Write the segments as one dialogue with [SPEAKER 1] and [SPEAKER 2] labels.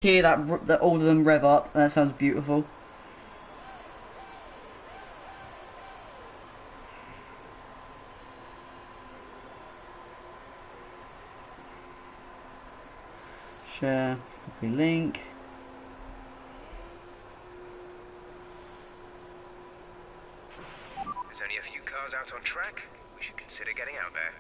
[SPEAKER 1] Hear that all of them rev up. That sounds beautiful. Share, copy link.
[SPEAKER 2] There's only a few cars out on track. We should consider getting out there.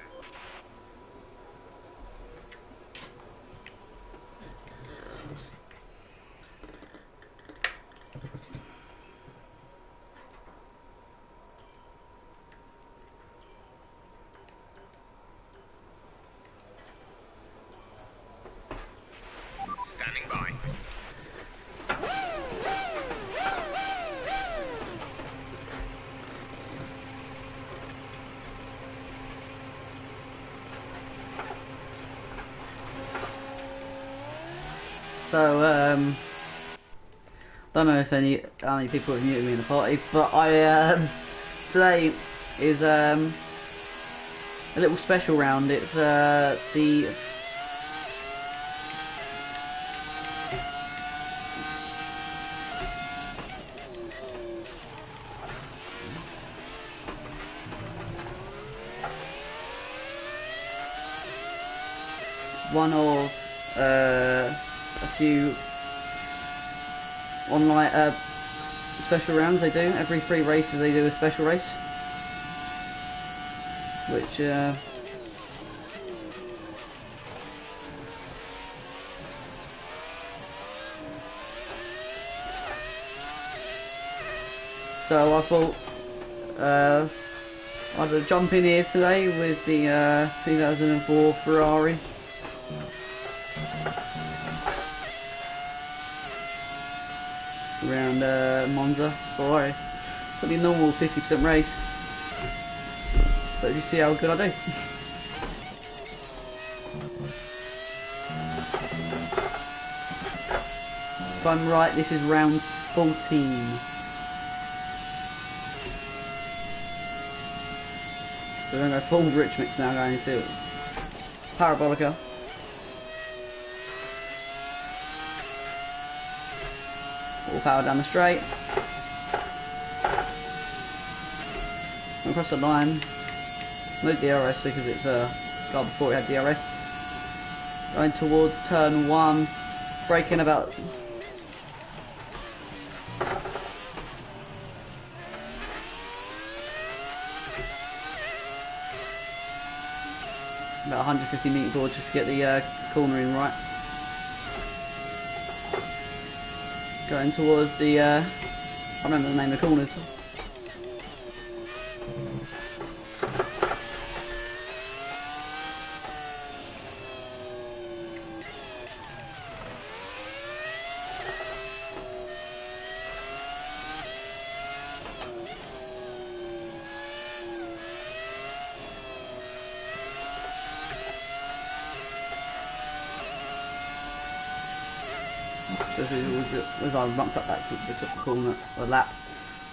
[SPEAKER 2] Standing by.
[SPEAKER 1] So, don't know if how many people have muted me in the party, but today is a little special round. It's the one of a few online special rounds they do. Every 3 races they do a special race, which so I thought I'd jump in here today with the 2004 Ferrari. Around Monza for a pretty normal 50% race, but you see how good I do. If I'm right, this is round 14. So we're going to go full rich mix now, going into Parabolica. Full power down the straight. Across the line. No DRS because it's a car before it had DRS. Going towards turn 1. Braking about about 150 metre board just to get the cornering right. Going towards the I can't remember the name of the corners. As I ramped up that corner, or lap,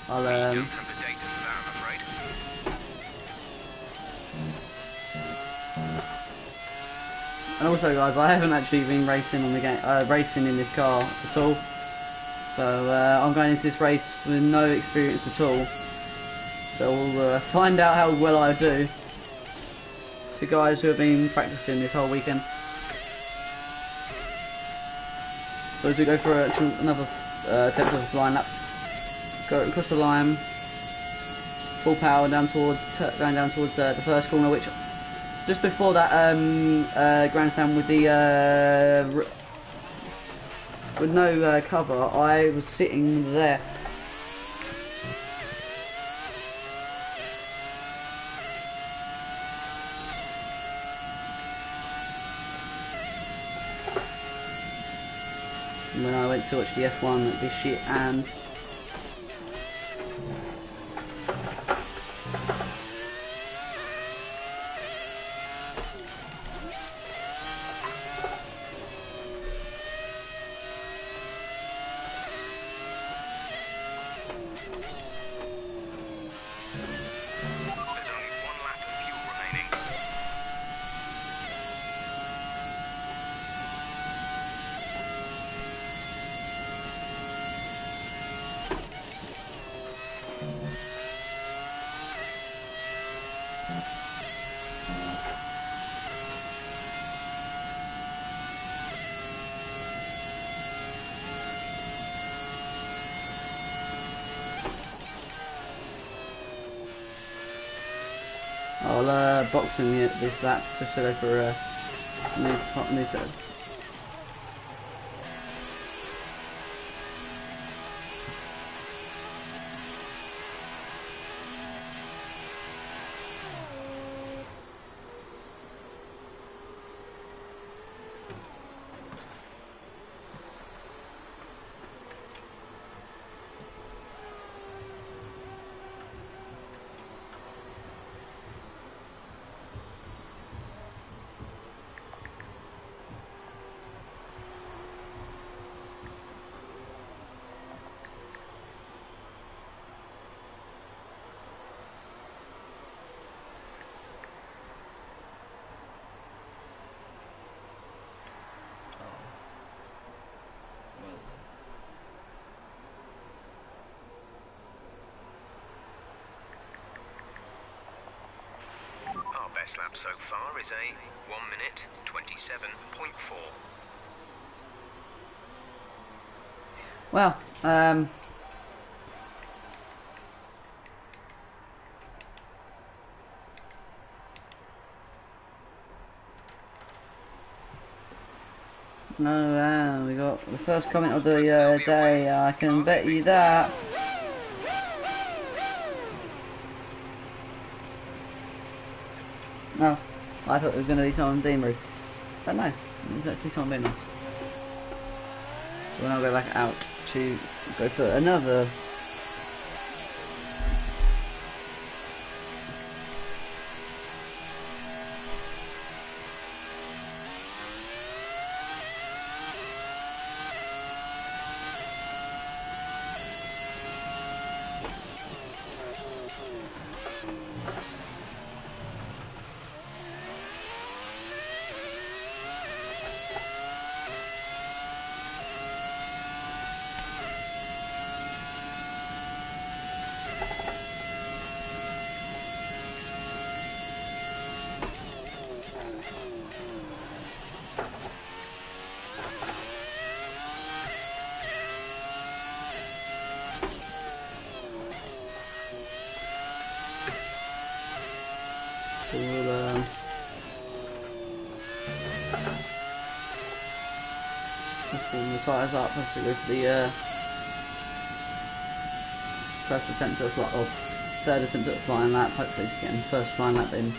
[SPEAKER 1] I'll
[SPEAKER 2] Don't have the data for that, I'm afraid.
[SPEAKER 1] and also guys, I haven't actually been racing on the game, racing in this car at all. So I'm going into this race with no experience at all. So we'll find out how well I do. The guys who have been practicing this whole weekend. So as we go for another attempt of a flying lap, go across the line, full power down towards, going down towards the first corner, which just before that grandstand with the with no cover, I was sitting there. When I went to watch the F1 this year, and
[SPEAKER 2] There's only 1 lap of fuel remaining.
[SPEAKER 1] I'll box in this lap just to go for a new set.
[SPEAKER 2] Our best lap so far is a 1 minute 27.4.
[SPEAKER 1] Well, no, we got the first comment of the day. I can bet you that. No, I thought it was going to be someone being rude, but no, it's actually someone being nice. So we'll now go back out to go for another. So we'll just warm the tyres up as we go for the first attempt at a fly, or third attempt at a flying lap. Hopefully getting first flying lap in.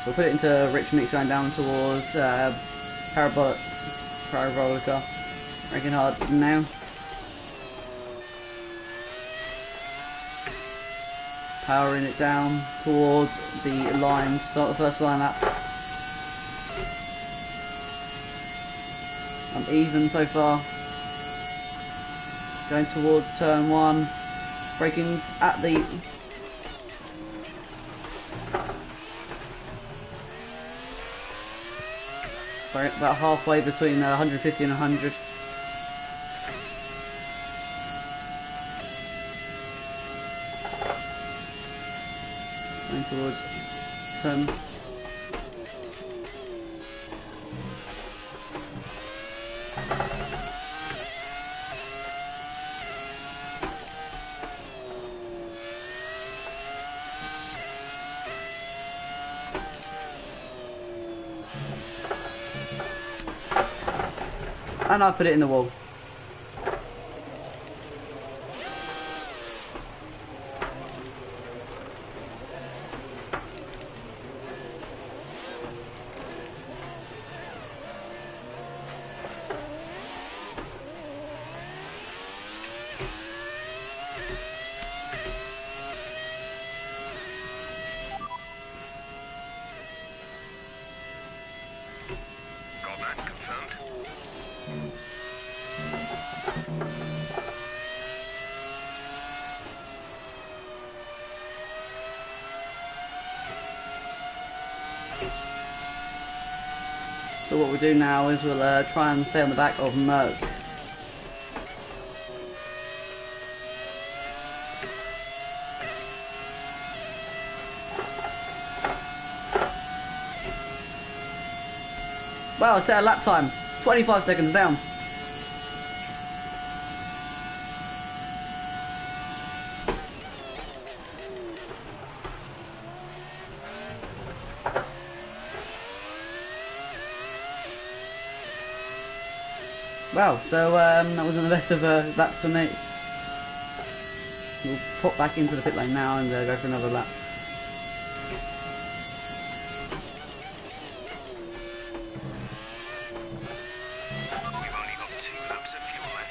[SPEAKER 1] We'll put it into rich mix going down towards Parabolica. Working hard now. Powering it down towards the line to start the first line lap. I'm even so far. Going towards turn 1. Braking at the about halfway between 150 and 100. Going towards turn. And I put it in the wall.
[SPEAKER 2] Got that confirmed?
[SPEAKER 1] So what we'll do now is we'll try and stay on the back of Merc. Wow, set a lap time. 25 seconds down. Wow, so that wasn't the best of laps for me. We'll pop back into the pit lane now and go for another lap.
[SPEAKER 2] We've only got 2 laps of fuel left.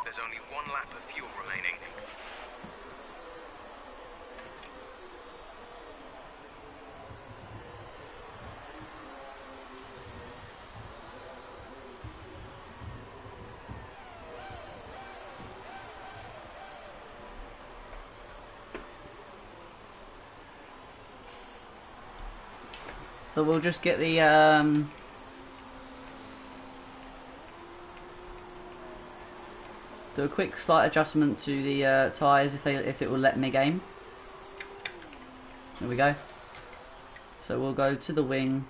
[SPEAKER 2] There's only 1 lap of fuel remaining.
[SPEAKER 1] So we'll just get the do a quick slight adjustment to the tyres if it will let me game. There we go. So we'll go to the wing.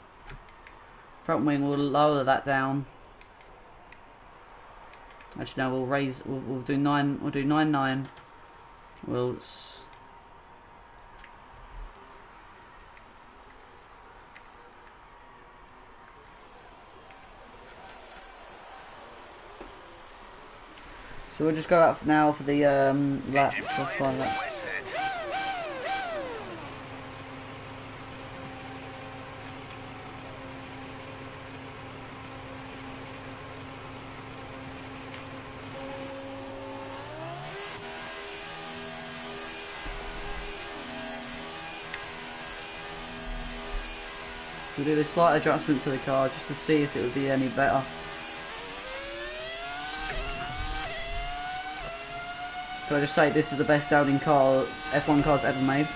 [SPEAKER 1] Front wing, we'll lower that down. Actually, no, we'll raise. We'll do 9. We'll do 9.9. We'll. So we'll just go out now for the lap. Final lap.
[SPEAKER 2] We're set.
[SPEAKER 1] We'll do this slight adjustment to the car just to see if it would be any better. So I just say this is the best sounding car F1 car's ever made.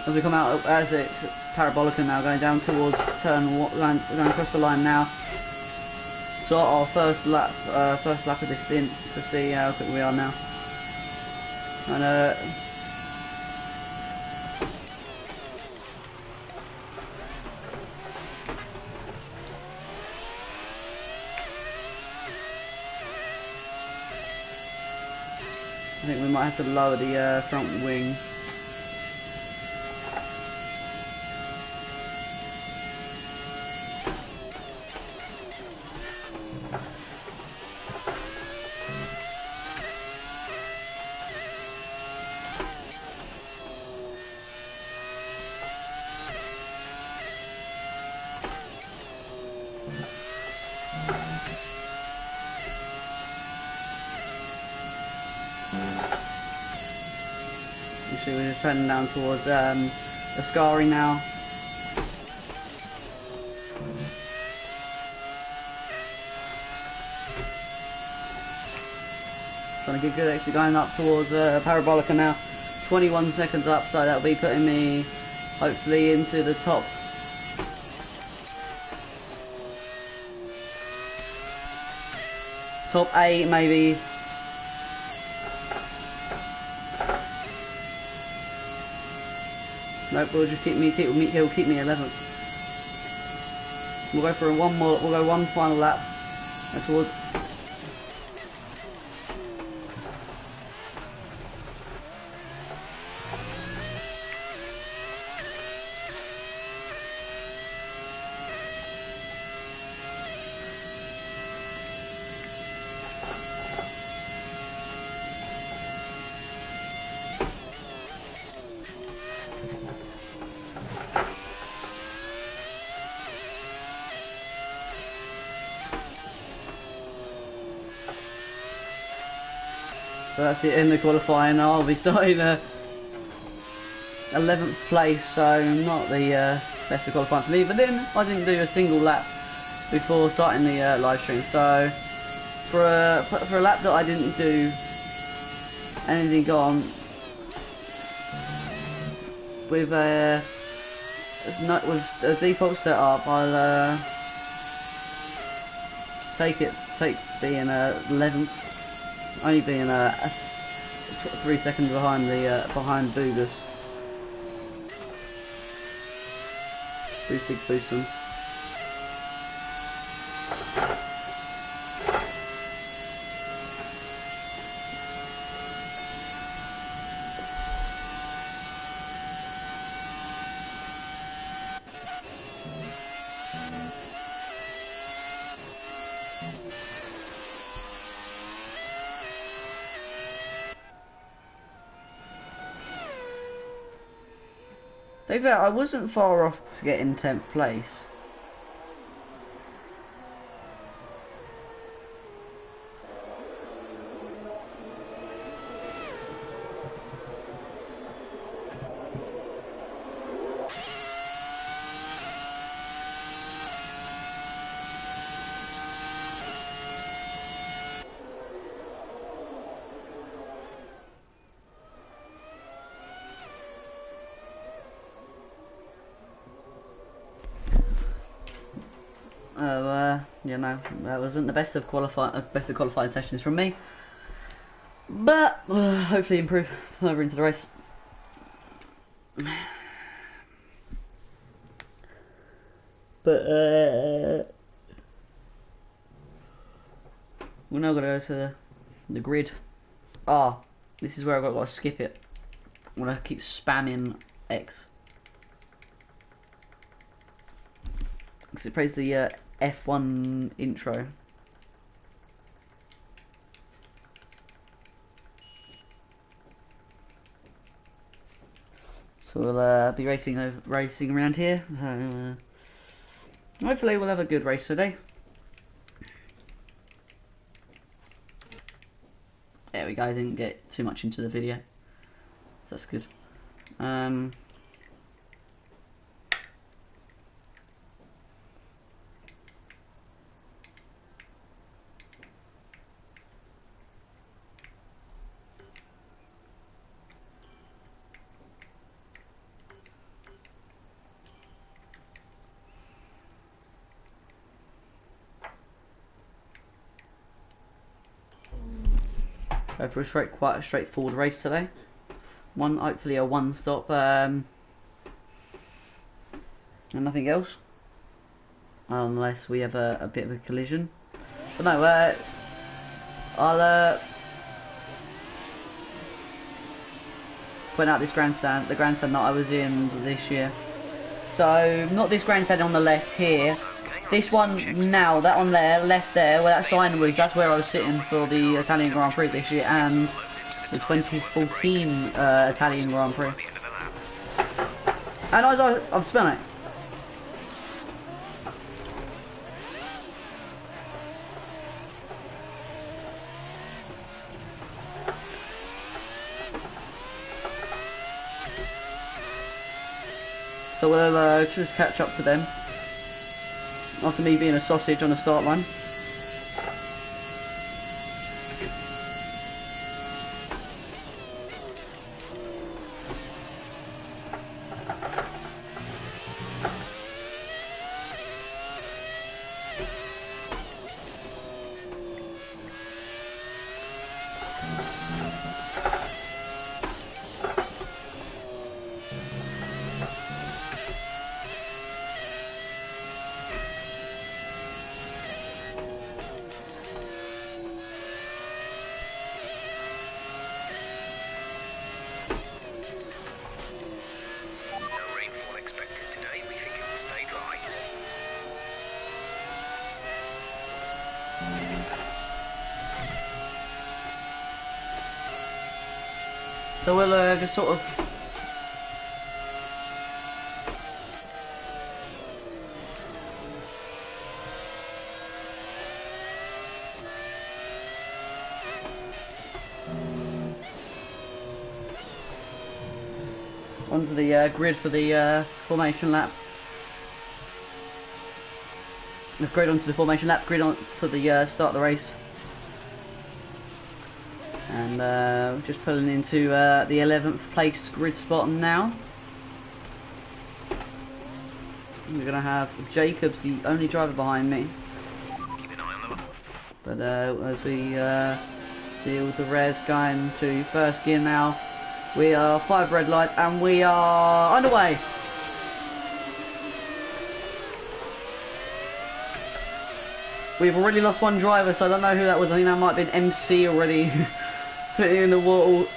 [SPEAKER 1] As we come out, as it's parabolic now, going down towards turn one, going across the line now. So our first lap of this stint to see how quick we are now. And I think we might have to lower the front wing. You see we're just turning down towards Ascari now. Trying to get good exit going up towards Parabolica now. 21 seconds up, so that'll be putting me hopefully into the top. Top 8 maybe. Nope, we'll just keep me 11th. We'll go for one final lap towards. So that's it in the qualifying. I'll be starting 11th place, so not the best of qualifying for me. But then I didn't do a single lap before starting the live stream. So for a lap that I didn't do anything on, with a default setup, I'll take being 11th. Only being 3 seconds behind behind Boogus. Boosum. To be fair, I wasn't far off to get in 10th place. You know, that wasn't the best of qualifying sessions from me, but hopefully improve further into the race. But we're now gonna go to the grid. This is where I've got to skip it. I'm gonna keep spamming X. Because it plays the F1 intro. So we'll be racing around here. Hopefully we'll have a good race today. There we go, I didn't get too much into the video. So that's good. Go for quite a straightforward race today. Hopefully a one-stop, and nothing else, unless we have a bit of a collision. But no, I'll point out this grandstand, the grandstand that I was in this year. So not this grandstand on the left here. This one now, that one there, left there, where that sign was, that's where I was sitting for the Italian Grand Prix this year and the 2014 Italian Grand Prix. And I've spun it. So we'll just catch up to them after me being a sausage on the start line. So we'll just sort of onto the grid for the formation lap. Grid onto the formation lap, grid on for the start of the race. And just pulling into the 11th place grid spot now. We're going to have Jacobs, the only driver behind me.
[SPEAKER 2] Keep an eye on the line.
[SPEAKER 1] But as we deal with the res going to first gear now, we are 5 red lights and we are underway. We've already lost one driver, so I don't know who that was. I think that might have been MC already. Putting in the water.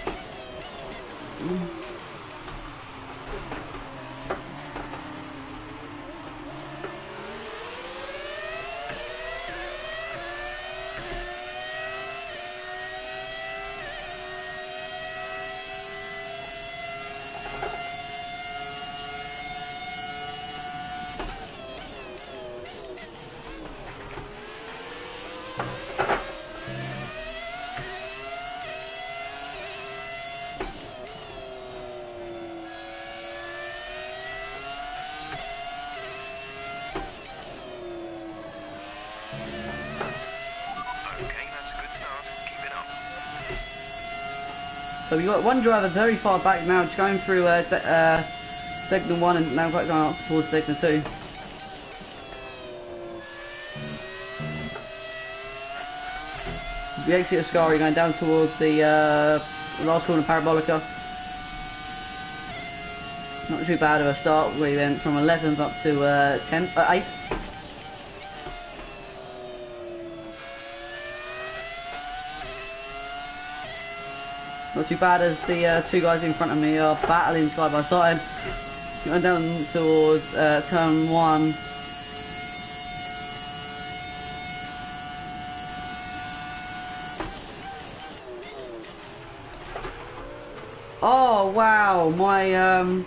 [SPEAKER 1] So we got one driver very far back now, just going through Degnan 1 and now quite going up towards Degnan 2. As we exit Ascari, going down towards the last corner Parabolica. Not too bad of a start. We went from 11th up to 8th. Not too bad as the two guys in front of me are battling side by side. Going down towards turn 1. Oh wow, my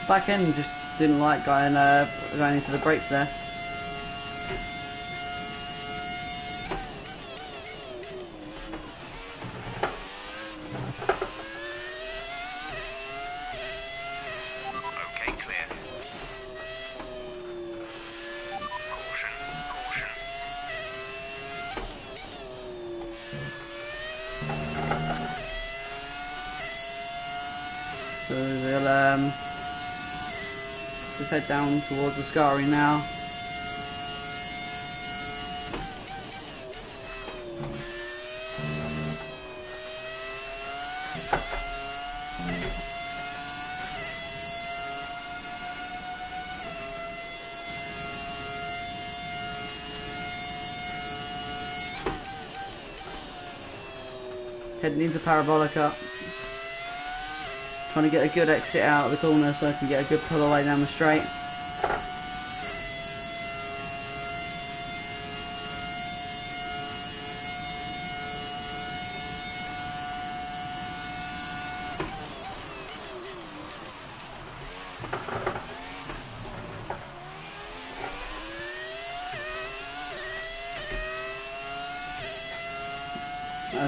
[SPEAKER 1] back end just didn't like going into the brakes there.
[SPEAKER 2] Okay, clear. Caution, caution.
[SPEAKER 1] So we'll just head down towards Ascari now. Heading into Parabolica. Trying to get a good exit out of the corner so I can get a good pull away down the straight.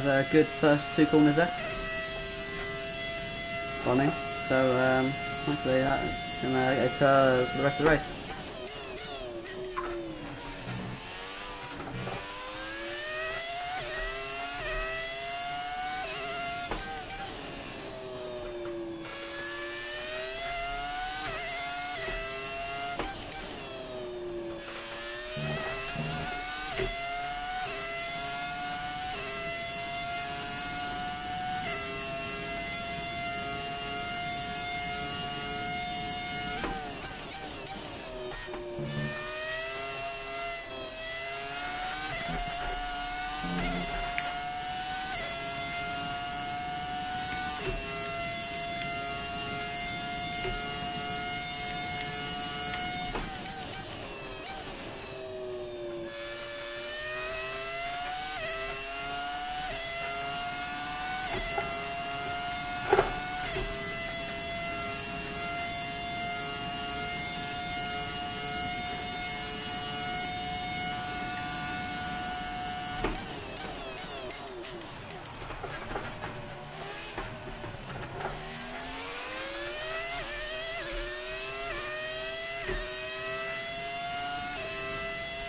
[SPEAKER 1] has a good first 2 corners there. So hopefully that can get to the rest of the race.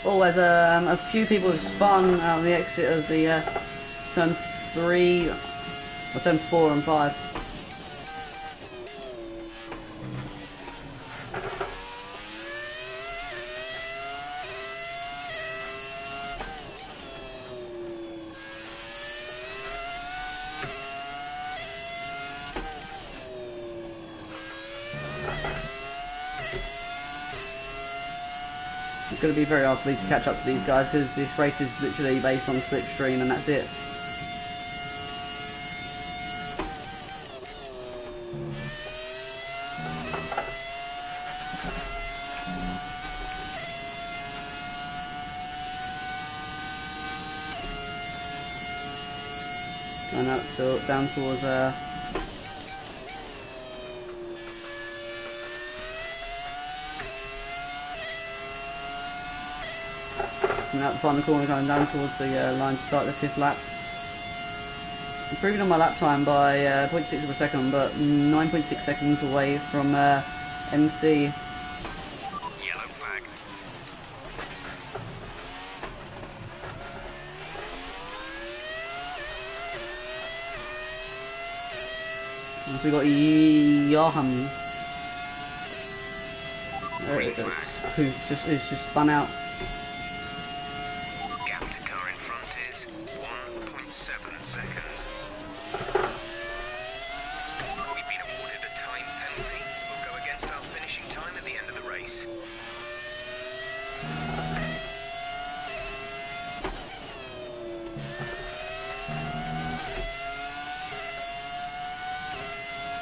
[SPEAKER 1] Oh, there's a few people have spun out of the exit of the turn 3, or turn 4 and 5. It's going to be very hard for me to catch up to these guys because this race is literally based on slipstream and that's it. Going up to, down towards coming out the final corner, going down towards the line to start the 5th lap. Improving on my lap time by 0.6 of a second, but 9.6 seconds away from MC.
[SPEAKER 2] Yellow flag.
[SPEAKER 1] So we got Johan, who's just spun out.
[SPEAKER 2] Gap to car in front is 1.7 seconds. We've been awarded a time penalty. We'll go against our finishing time at the end of the race.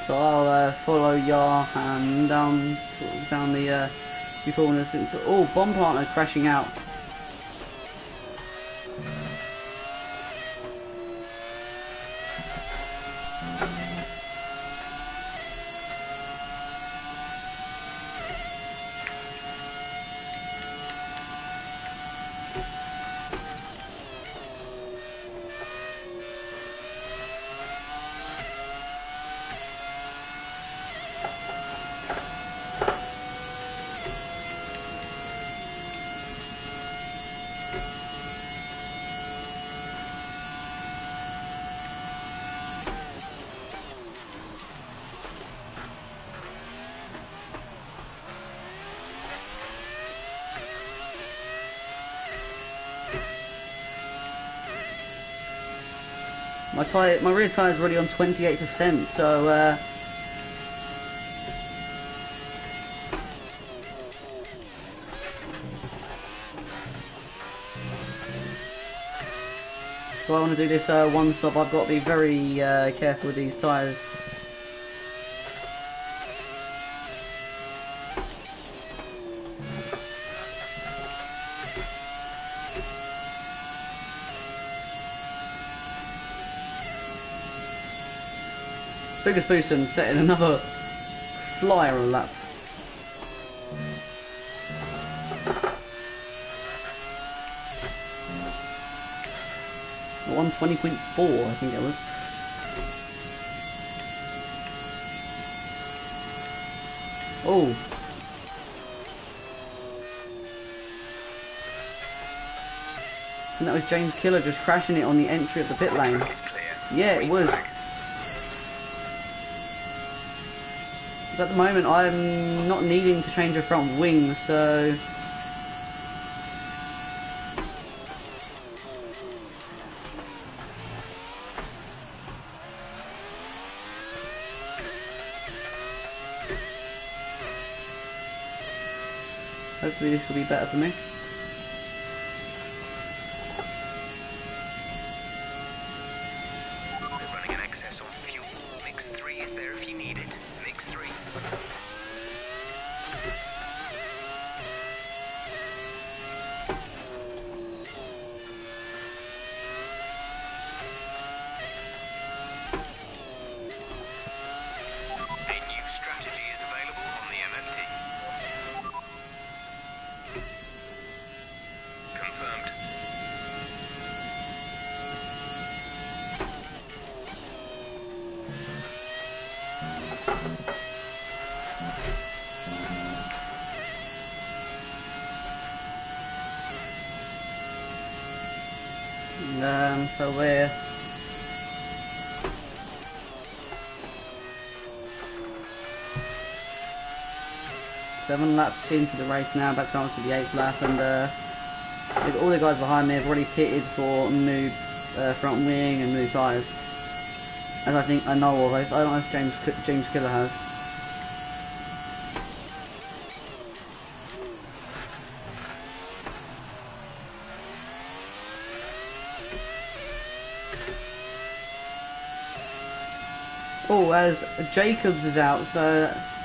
[SPEAKER 1] So I'll follow Johan down the few corners. Oh, bomb planter crashing out. My rear tyre is already on 28%, so if I want to do this one stop, I've got to be very careful with these tyres. Biggest boost and setting another flyer on a lap. 120.4, I think it was. Oh. And that was James Killer just crashing it on the entry of the pit lane. Yeah, it was. But at the moment, I'm not needing to change the front wing, so... hopefully this will be better for me.
[SPEAKER 2] We're running an excess on fuel. Mix 3 is there if you need it. Mix 3. A new strategy is available on the MFT. Confirmed.
[SPEAKER 1] So we're... 7 laps into the race now, back to go on to the 8th lap, and all the guys behind me have already pitted for new front wing and new tyres. As I think I know of. I don't know if James Killer has. Oh, as Jacobs is out, so that's...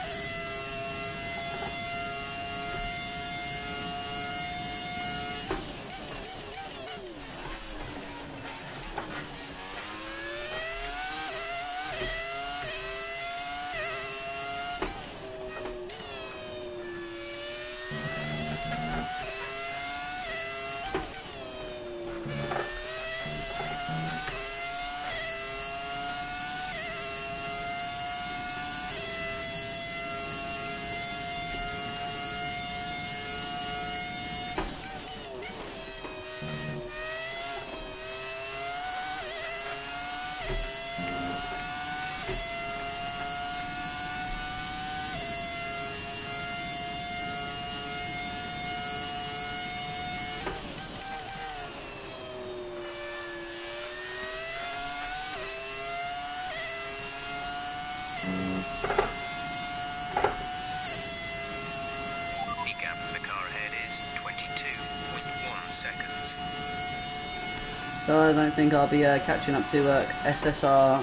[SPEAKER 1] So I don't think I'll be catching up to SSR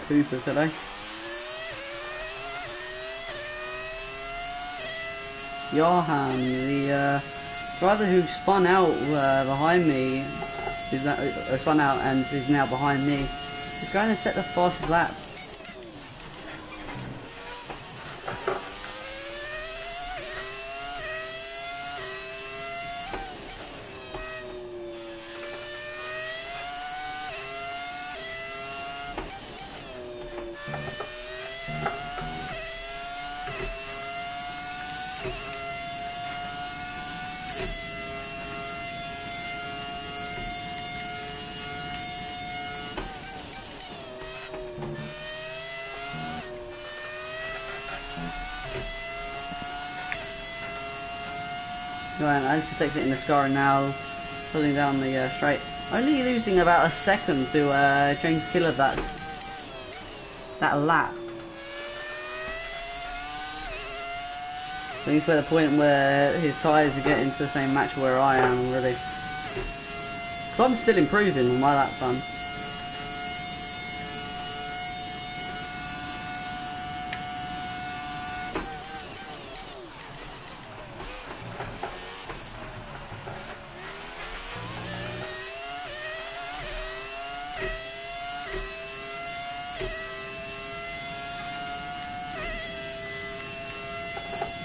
[SPEAKER 1] Cooper today. Johan, the driver who spun out behind me, is spun out and is now behind me, is going to set the fastest lap. Right, I'm just exiting the scar now, pulling down the straight. Only losing about a second to James Killer that lap. So he's at a point where his tyres are getting to the same match where I am already. Because I'm still improving on my lap time.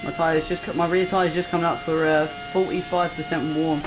[SPEAKER 1] My My rear tyre's just coming up for 45% warm.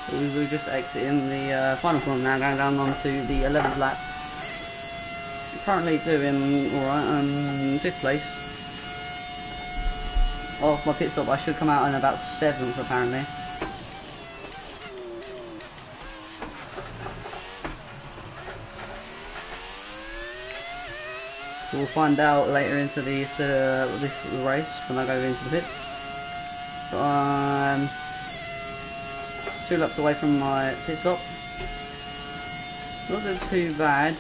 [SPEAKER 1] We're just exiting the final corner now, going down onto the 11th lap. Currently doing alright, 5th place. Off my pit stop, I should come out in about 7th apparently. So we'll find out later into this race when I go into the pits. But 2 laps away from my pit stop. Not doing too bad.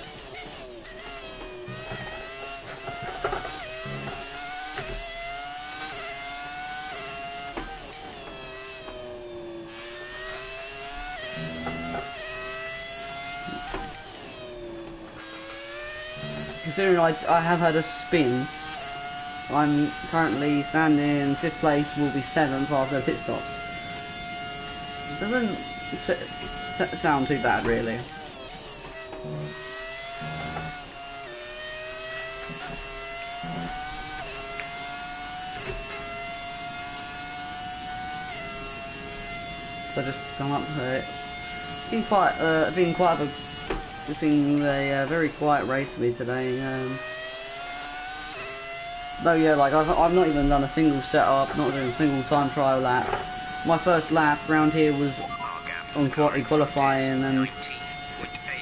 [SPEAKER 1] Considering I have had a spin, I'm currently standing 5th place, will be 7th after the pit stops. Doesn't sound too bad, really. So I just come up to it. It's been a very quiet race for me today. Though yeah, like I've not even done a single setup, not doing a single time trial lap. My first lap round here was on qualifying, and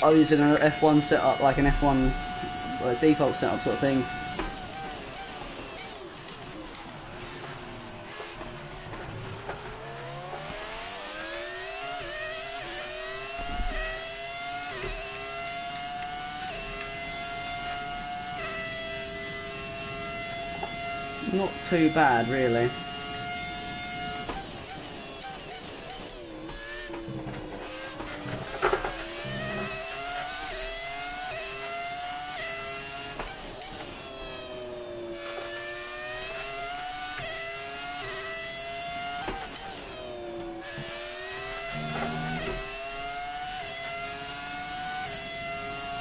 [SPEAKER 1] I was in an F1 setup, like an F1 default setup sort of thing. Not too bad, really.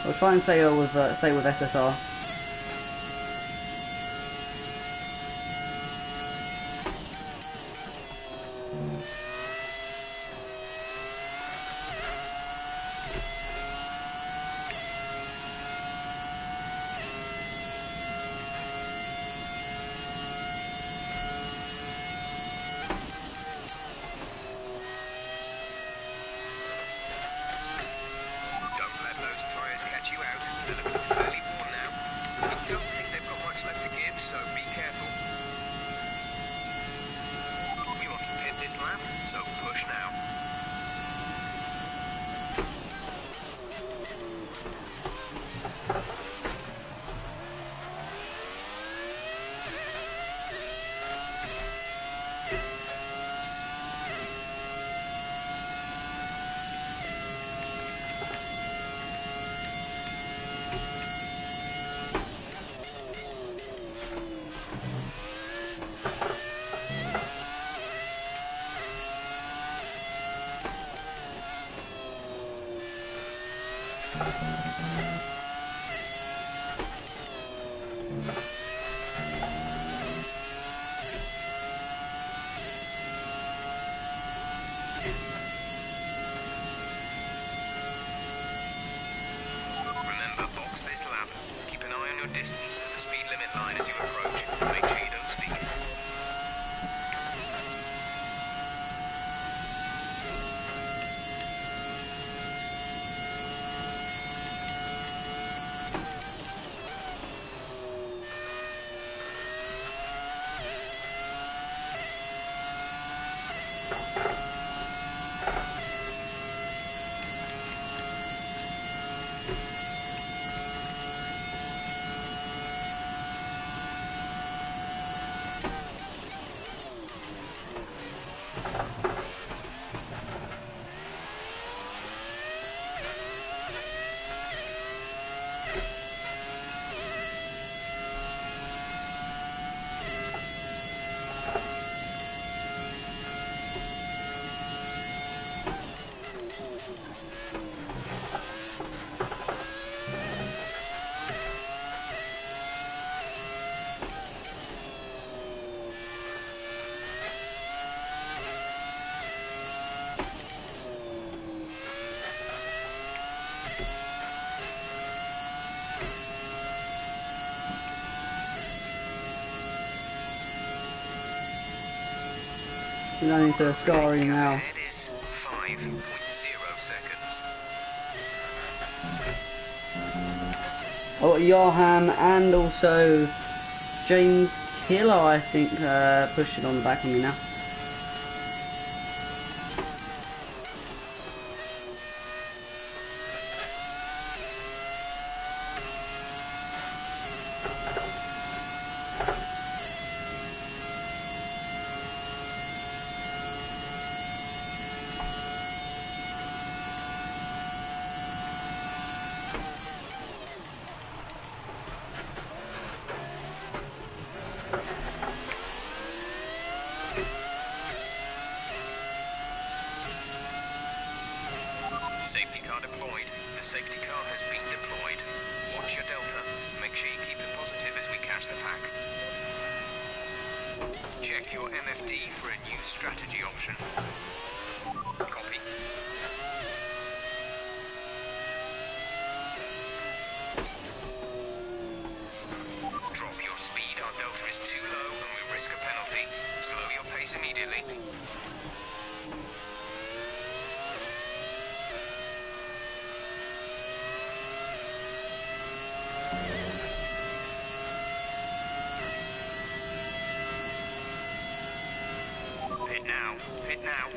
[SPEAKER 1] I'll try and stay with SSR. We're going into scarring now.
[SPEAKER 2] Ahead is 5.0 seconds.
[SPEAKER 1] I've got Johan and also James Killer, I think, pushing on the back of me now.
[SPEAKER 2] Safety car deployed. The safety car has been deployed. Watch your delta. Make sure you keep it positive as we catch the pack. Check your MFD for a new strategy option. Copy. Drop your speed. Our delta is too low and we risk a penalty. Slow your pace immediately. Pit now. Pit now.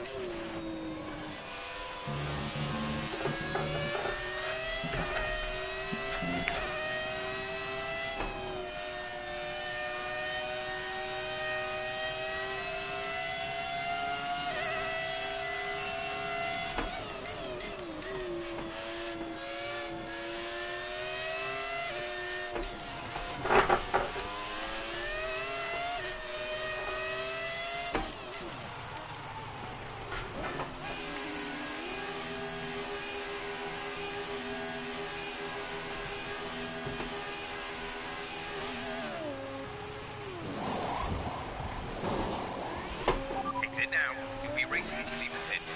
[SPEAKER 2] Exit now. You'll be racing as you leave the pits.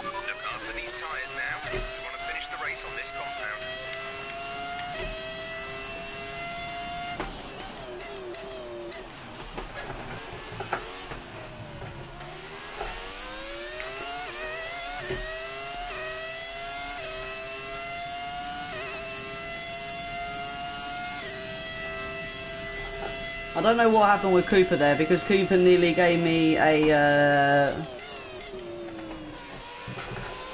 [SPEAKER 2] Look after these tyres now. We want to finish the race on this compound.
[SPEAKER 1] I don't know what happened with Cooper there, because Cooper nearly gave me a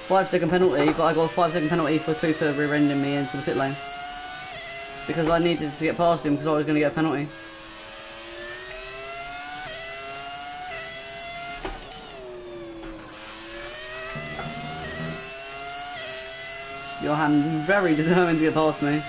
[SPEAKER 1] 5-second penalty, but I got a 5-second penalty for Cooper rear-ending me into the pit lane. Because I needed to get past him because I was going to get a penalty. Johan very determined to get past me.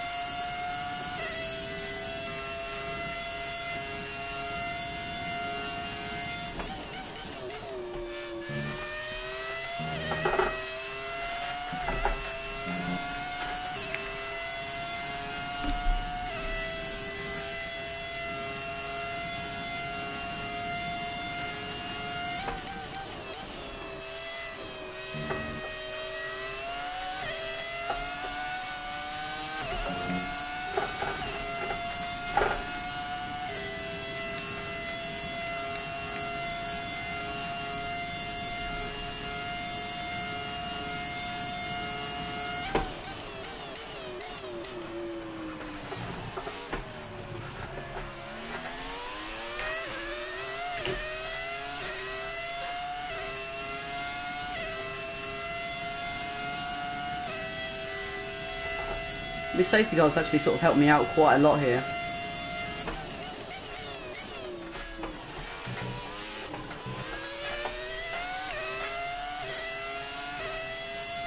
[SPEAKER 1] This safety car's actually sort of helped me out quite a lot here.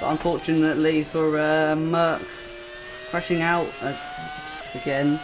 [SPEAKER 1] But unfortunately for Merc crashing out again.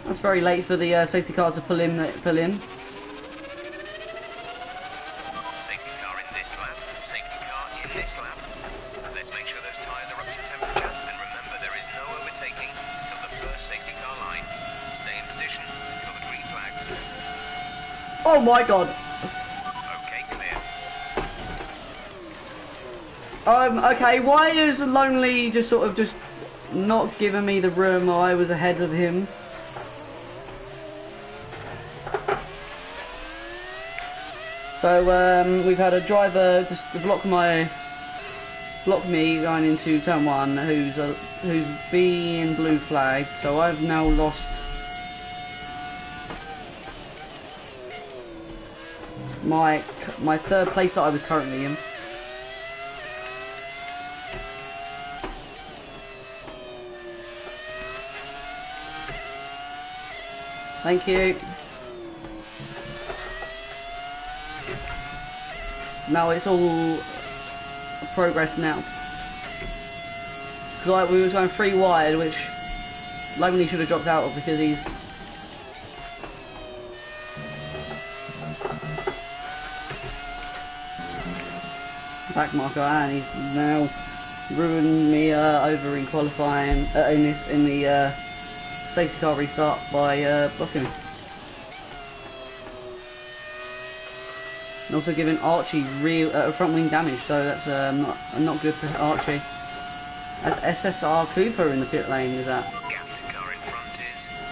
[SPEAKER 1] That's very late for the safety car to pull in.
[SPEAKER 2] Safety car in this lap. Safety car in this lap. Let's make sure those tyres are up to temperature. And remember, there is no overtaking until the first safety car line. Stay in position until the green flags.
[SPEAKER 1] Oh my god!
[SPEAKER 2] Okay, clear.
[SPEAKER 1] Okay, why is Lonely just sort of just not giving me the room while I was ahead of him? So we've had a driver just block me going into turn 1, who's being blue flagged. So I've now lost my third place that I was currently in. Thank you. Now it's all progress now. Because we was going 3 wide, which Lonely should have dropped out of because he's back marker, and he's now ruined me over in qualifying in the safety car restart by blocking me. And also giving Archie real front wing damage, so that's not good for Archie. That's SSR Cooper in the pit lane, is that?
[SPEAKER 2] Gap to car in front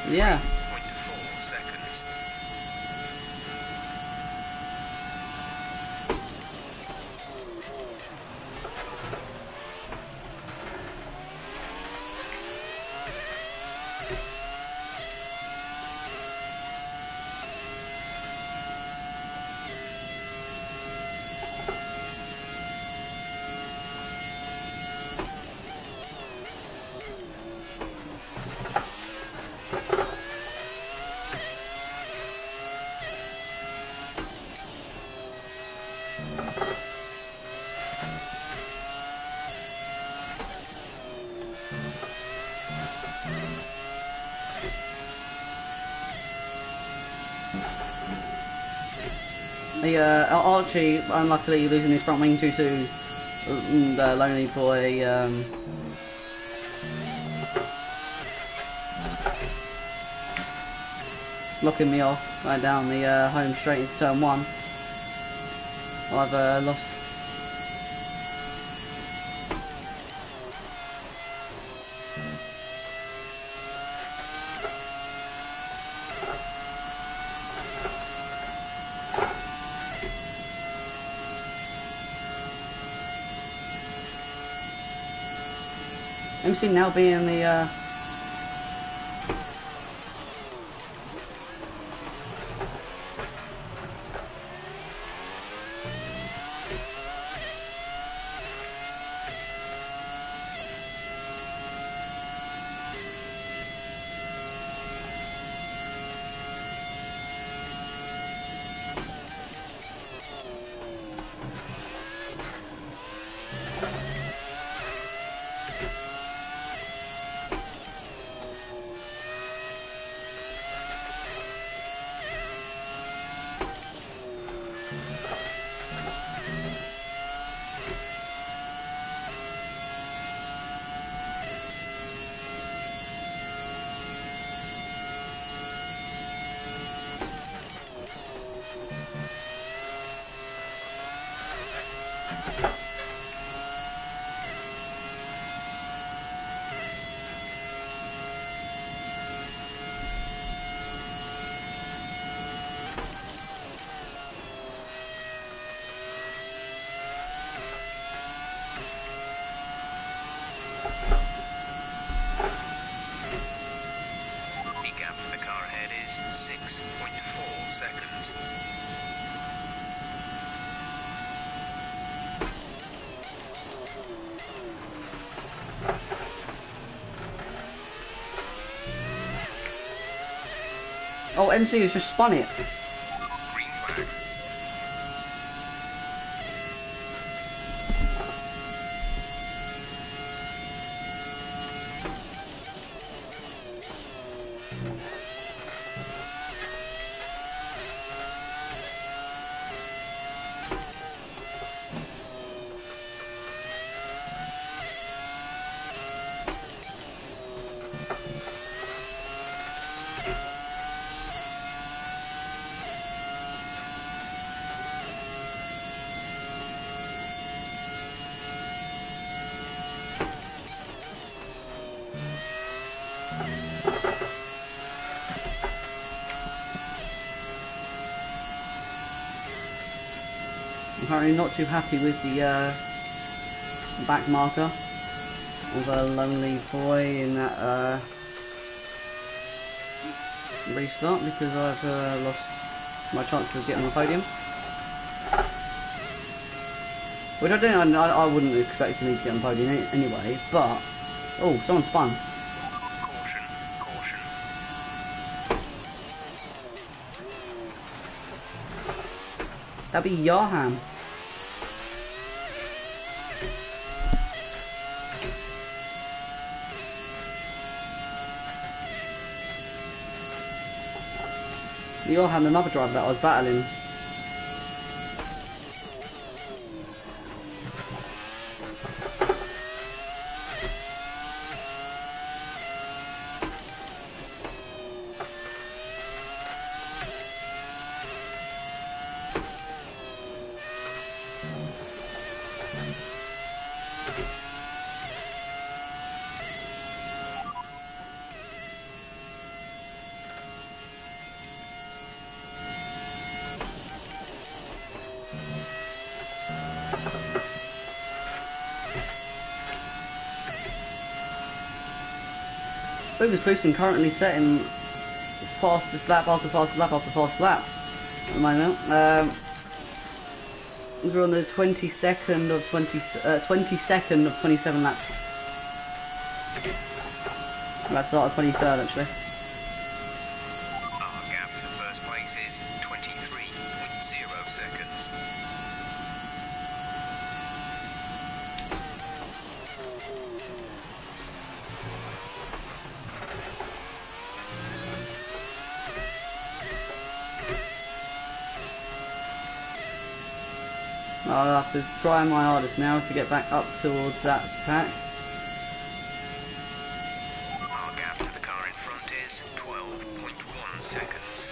[SPEAKER 2] is
[SPEAKER 1] Yeah.
[SPEAKER 2] 3.4 seconds.
[SPEAKER 1] Archie, unluckily losing his front wing due to the Lonely Boy blocking me off, going down the home straight into turn 1. I've lost. MC now being the Oh, MC has just spun it.
[SPEAKER 2] Green flag.
[SPEAKER 1] I'm currently not too happy with the back marker of a lonely boy in that restart because I've lost my chances of getting on the podium. Which I wouldn't expect me to get on the podium anyway, but... Oh, someone spun.
[SPEAKER 2] Caution, caution.
[SPEAKER 1] That'd be Johan. Johan, another driver that I was battling. Lucas Booston currently setting fastest lap after fastest lap after fastest lap at the moment. We're on the 22nd of 27 laps. That's start of 23rd actually.
[SPEAKER 2] Our gap to first place is 23.0 seconds.
[SPEAKER 1] I'll have to try my hardest now to get back up towards that pack.
[SPEAKER 2] Our gap to the car in front is 12.1 seconds.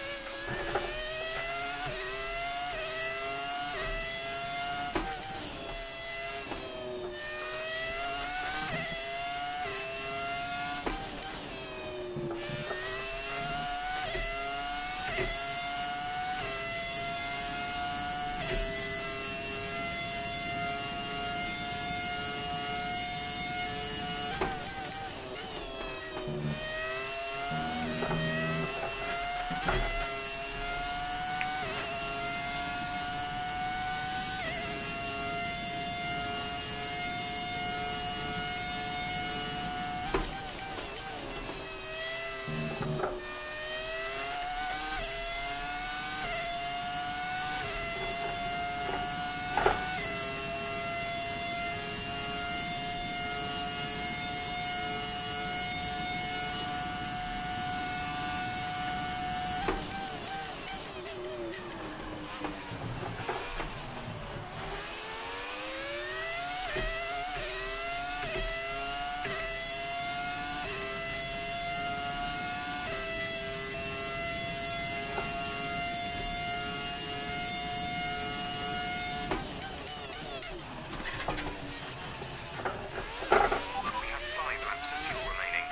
[SPEAKER 2] We have 5 laps of fuel remaining.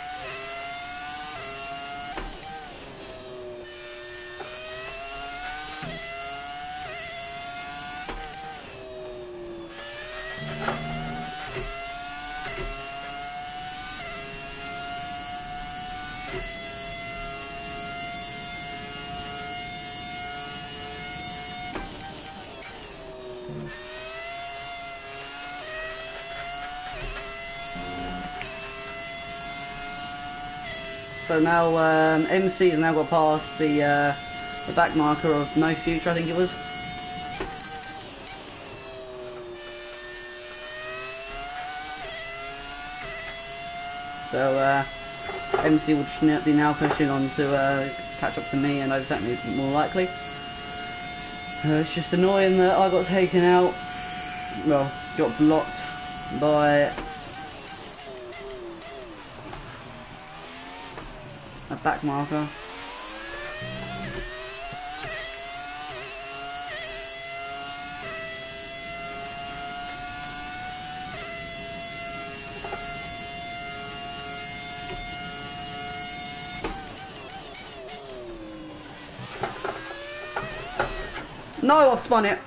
[SPEAKER 1] So now MC has now got past the back marker of no future, I think it was. So MC will be now pushing on to catch up to me and overtake me more likely. It's just annoying that I got taken out, well, got blocked by a back marker. No, I've spun it.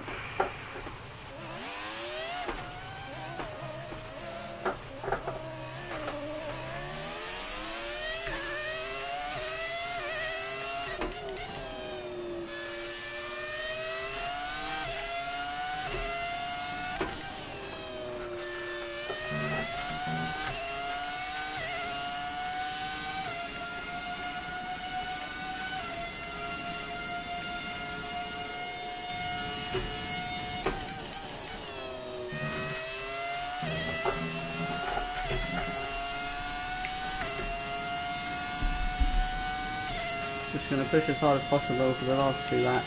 [SPEAKER 1] Just going to push as hard as possible for the last 2 laps.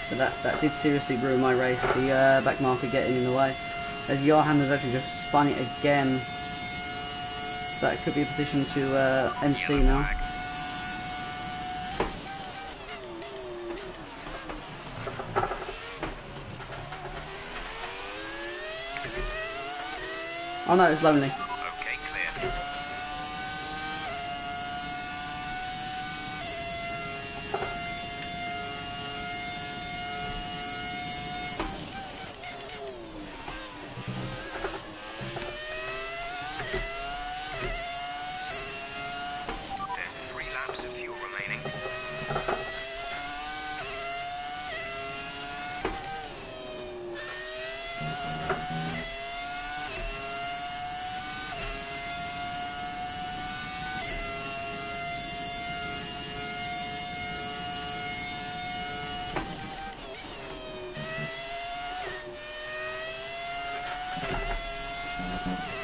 [SPEAKER 1] But that did seriously ruin my race, the back marker getting in the way. As Johan has actually just spun it again. So that could be a position to MC now. Oh no, it's lonely.
[SPEAKER 2] Okay, clear. There's 3 laps of fuel remaining.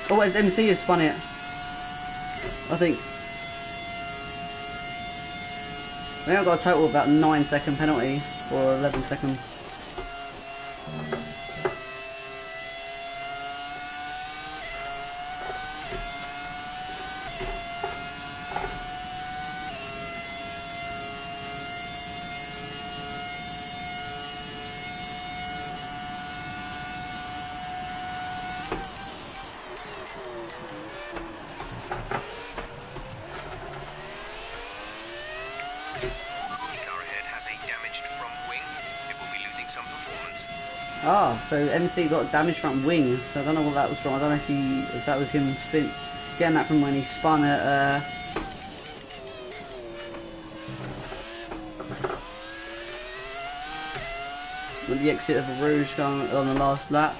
[SPEAKER 1] Oh, it's MC has spun it. I think I've got a total of about 9-second penalty, or 11-second. Ah, so MC got damage front wing, so I don't know what that was from. I don't know if that was him getting that from when he spun at with the exit of a Rouge on the last lap.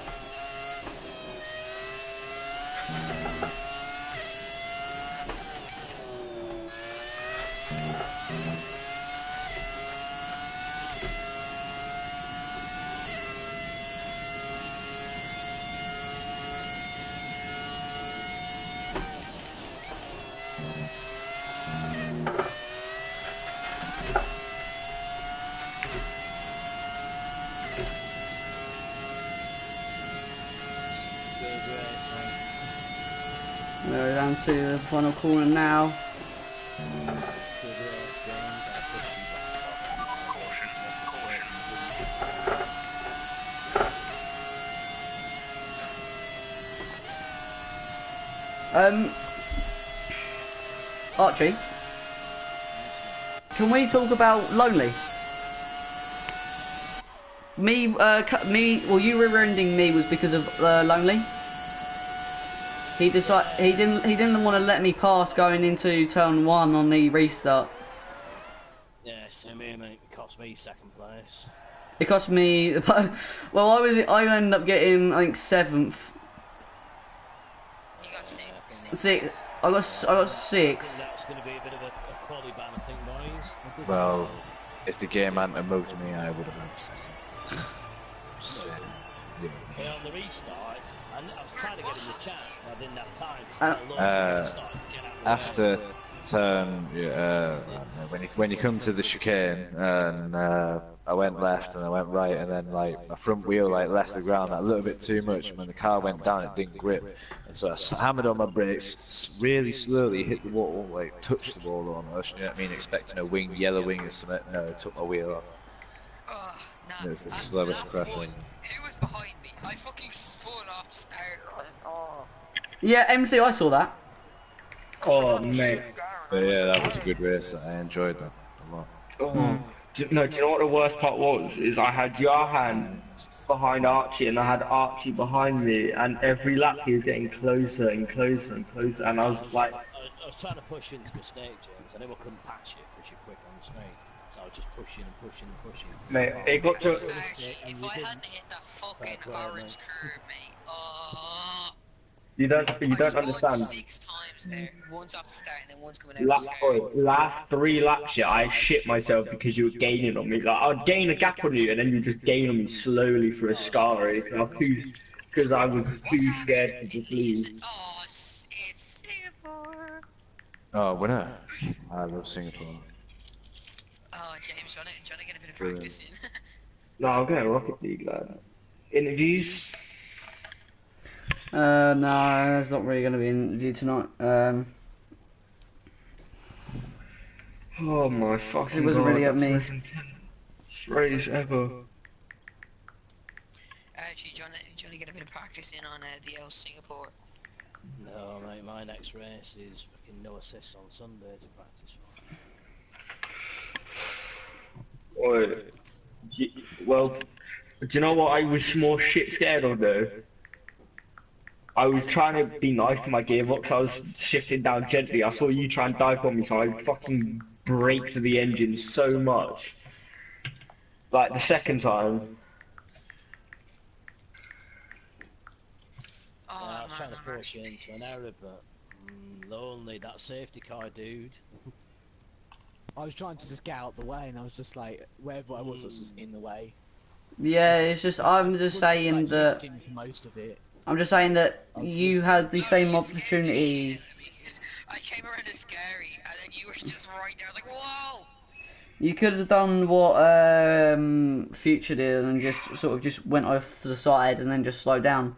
[SPEAKER 1] We're down to the final corner now.
[SPEAKER 2] Caution, caution.
[SPEAKER 1] Archie, can we talk about Lonely? Well, you rear-ending me was because of Lonely. He didn't want to let me pass going into turn 1 on the restart.
[SPEAKER 3] Yeah, so me, mate, it cost me second place.
[SPEAKER 1] It cost me. Well, I ended up getting I think 7th.
[SPEAKER 3] You got six.
[SPEAKER 1] Six. I got 6th.
[SPEAKER 4] I think that's going to be a bit of a quality ban, I think, boys.
[SPEAKER 5] Well, if the game hadn't have mugged me, I would have had. Just saying.
[SPEAKER 4] Yeah, on the restart, I was trying to get in the chat, but I didn't have time to tell Lauren to get out.
[SPEAKER 5] After turn, when you come to the chicane, and I went left and I went right, and then like my front wheel like left the ground that little bit too much. And when the car went down, it didn't grip, and so I hammered on my brakes, really slowly hit the wall, like touched the wall almost. You know what I mean? Expecting a wing, yellow wing or something. No, it took my wheel off.
[SPEAKER 3] Oh, nah,
[SPEAKER 5] It was the slowest crash.
[SPEAKER 3] Who was behind me? I fucking spun off the start. Oh.
[SPEAKER 1] Yeah, MC, I saw that.
[SPEAKER 6] Oh, mate.
[SPEAKER 5] But yeah, that was a good race. I enjoyed that a lot.
[SPEAKER 6] Oh. No, do you know what the worst part was? Is I had Johan behind Archie and I had Archie behind me, and every lap he was getting closer and closer and closer, and I was like...
[SPEAKER 4] I was trying to push you into mistake, James. I never couldn't patch you because you're quick on the straight. So I was just pushing and pushing and pushing.
[SPEAKER 6] Mate, it got to...
[SPEAKER 3] Actually, if I hadn't hit that fucking orange curve, mate, oh...
[SPEAKER 6] You don't
[SPEAKER 3] I
[SPEAKER 6] understand.
[SPEAKER 3] 6 times there. One's off the start and then one's coming out
[SPEAKER 6] Last 3 laps, yeah, I shit myself because you were gaining on me. Like, I'd gain a gap on you and then you just gain on me slowly for a scar race. Because I was too scared to just leave.
[SPEAKER 3] Oh, it's Singapore.
[SPEAKER 5] Oh, winner! I love Singapore.
[SPEAKER 3] Oh, James, trying to get a bit of practice in.
[SPEAKER 6] No, I'm going Rocket League, lad. Interviews?
[SPEAKER 1] No, there's not really going to be an interview tonight.
[SPEAKER 6] Oh my fucking
[SPEAKER 1] It wasn't
[SPEAKER 6] God,
[SPEAKER 1] really up
[SPEAKER 6] that's
[SPEAKER 1] me.
[SPEAKER 6] the most intense race ever.
[SPEAKER 3] Actually, do you want to get a bit of practice in on the L Singapore?
[SPEAKER 4] No, mate, my next race is fucking no assists on Sunday to practice for.
[SPEAKER 6] Well, do you know what I was more shit scared of though? I was trying to be nice to my gearbox, I was shifting down gently, I saw you try and dive on me, so I fucking braked the engine so much. Like the second time.
[SPEAKER 3] Oh,
[SPEAKER 4] Yeah, I was
[SPEAKER 3] man,
[SPEAKER 4] trying to
[SPEAKER 3] I'm
[SPEAKER 4] force you
[SPEAKER 3] actually
[SPEAKER 4] into an error, but lonely, that safety car dude.
[SPEAKER 7] I was trying to just get out the way, and I was just like, wherever I was just in the way.
[SPEAKER 1] Yeah, it's just I'm just saying
[SPEAKER 7] like,
[SPEAKER 1] that
[SPEAKER 7] lifting for most of it.
[SPEAKER 1] I'm just saying that you had the same opportunity.
[SPEAKER 3] I came around as scary, and then you were just right there. I was like, whoa!
[SPEAKER 1] You could have done what Future did and just sort of just went off to the side and then just slowed down.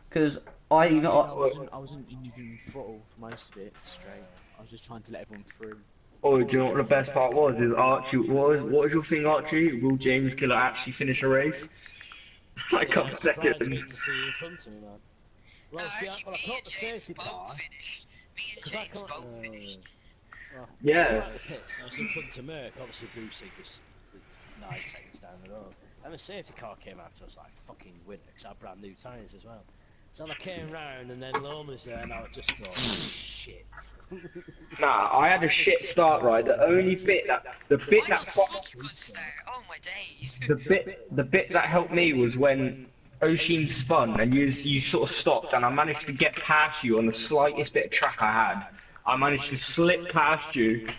[SPEAKER 1] Because I
[SPEAKER 7] wasn't even throttle for most of it straight. I was just trying to let everyone through.
[SPEAKER 6] Oh, do you know what the best part was? Is Archie, what was your thing, Archie? Will James Killer actually finish a race? I
[SPEAKER 4] Yeah,
[SPEAKER 6] come
[SPEAKER 4] it surprised
[SPEAKER 6] second.
[SPEAKER 4] me to see you in front of me, man. Well,
[SPEAKER 3] No, actually,
[SPEAKER 4] I
[SPEAKER 3] me
[SPEAKER 4] caught
[SPEAKER 3] and
[SPEAKER 4] the
[SPEAKER 3] James
[SPEAKER 4] safety
[SPEAKER 3] both
[SPEAKER 4] car.
[SPEAKER 3] finished. Me and
[SPEAKER 4] 'Cause I
[SPEAKER 3] James
[SPEAKER 4] can't-
[SPEAKER 3] both finished.
[SPEAKER 4] Well,
[SPEAKER 6] Yeah.
[SPEAKER 4] I like the pits, I was in front of Merck, obviously Brucey was 9 seconds down the road. And the safety car came out, so I was like, fucking winner, because I had brand new tyres as well. So I came round, and then Lone was there, and I just thought, shit.
[SPEAKER 6] Nah, I had a shit start, right? The only bit that, the bit
[SPEAKER 3] I
[SPEAKER 6] that
[SPEAKER 3] got
[SPEAKER 6] fucked,
[SPEAKER 3] such a good start. Oh my days.
[SPEAKER 6] the bit that helped me was when Oshin spun and you sort of stopped, and I managed to get past you on the slightest bit of track I had. I managed to slip past you,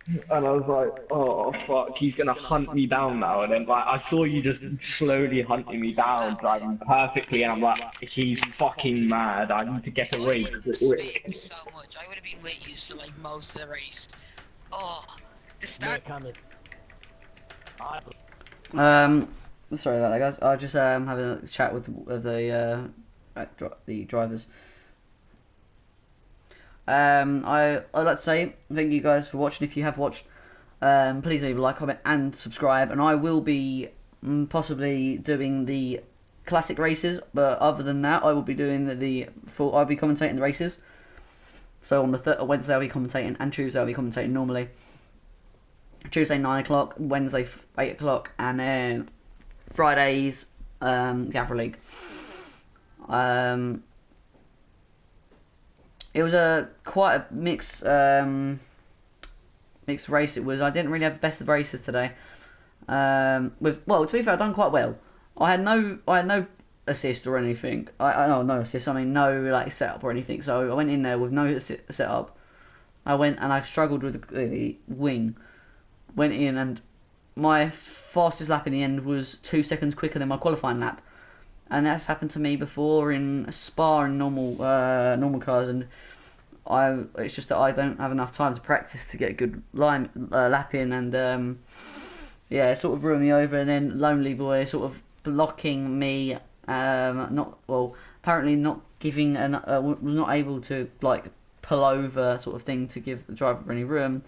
[SPEAKER 6] and I was like, oh fuck, he's gonna hunt me down now. And then like I saw you just slowly hunting me down, driving perfectly, and I'm like, he's fucking mad. I need to get away.
[SPEAKER 3] I didn't speak so much. I would have been with you for like most of the race. Oh, the start.
[SPEAKER 4] Merck, I
[SPEAKER 1] Sorry about that, guys. I was just having a chat with the drivers. I'd like to say thank you guys for watching. If you have watched, please leave a like, comment, and subscribe. And I will be possibly doing the classic races, but other than that, I will be doing the full. I'll be commentating the races. So on the Wednesday, I'll be commentating, and Tuesday, I'll be commentating normally. Tuesday 9 o'clock, Wednesday 8 o'clock, and then Fridays Gaffer League. It was quite a mixed race. It was. I didn't really have the best of races today. Well, to be fair, I've done quite well. I had no assist or anything. No assist. I mean, no like setup or anything. So I went in there with no setup. I went and I struggled with the wing. Went in and my fastest lap in the end was 2 seconds quicker than my qualifying lap, and that's happened to me before in Spa and normal cars. And it's just that I don't have enough time to practice to get a good lap in, and yeah, it sort of ruined me over. And then Lonely Boy sort of blocking me, not well, apparently not giving was not able to like pull over sort of thing to give the driver any room.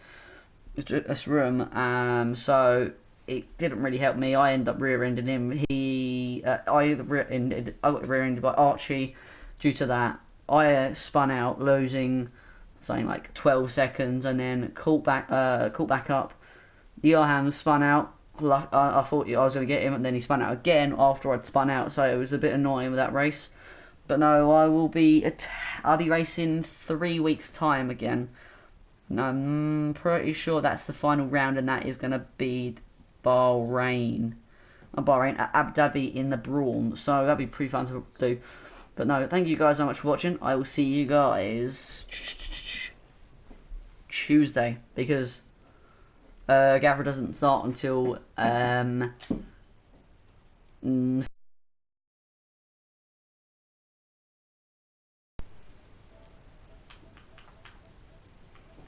[SPEAKER 1] So it didn't really help me. I ended up rear-ending him. I got rear-ended by Archie. Due to that, I spun out, losing something like 12 seconds, and then caught back up. Johan spun out. I thought I was going to get him, and then he spun out again after I'd spun out. So it was a bit annoying with that race. But no, I'll be racing 3 weeks' time again. I'm pretty sure that's the final round, and that is going to be Bahrain. Abu Dhabi in the Brawn. So that'd be pretty fun to do. But no, thank you guys so much for watching. I will see you guys Tuesday, because Gavra doesn't start until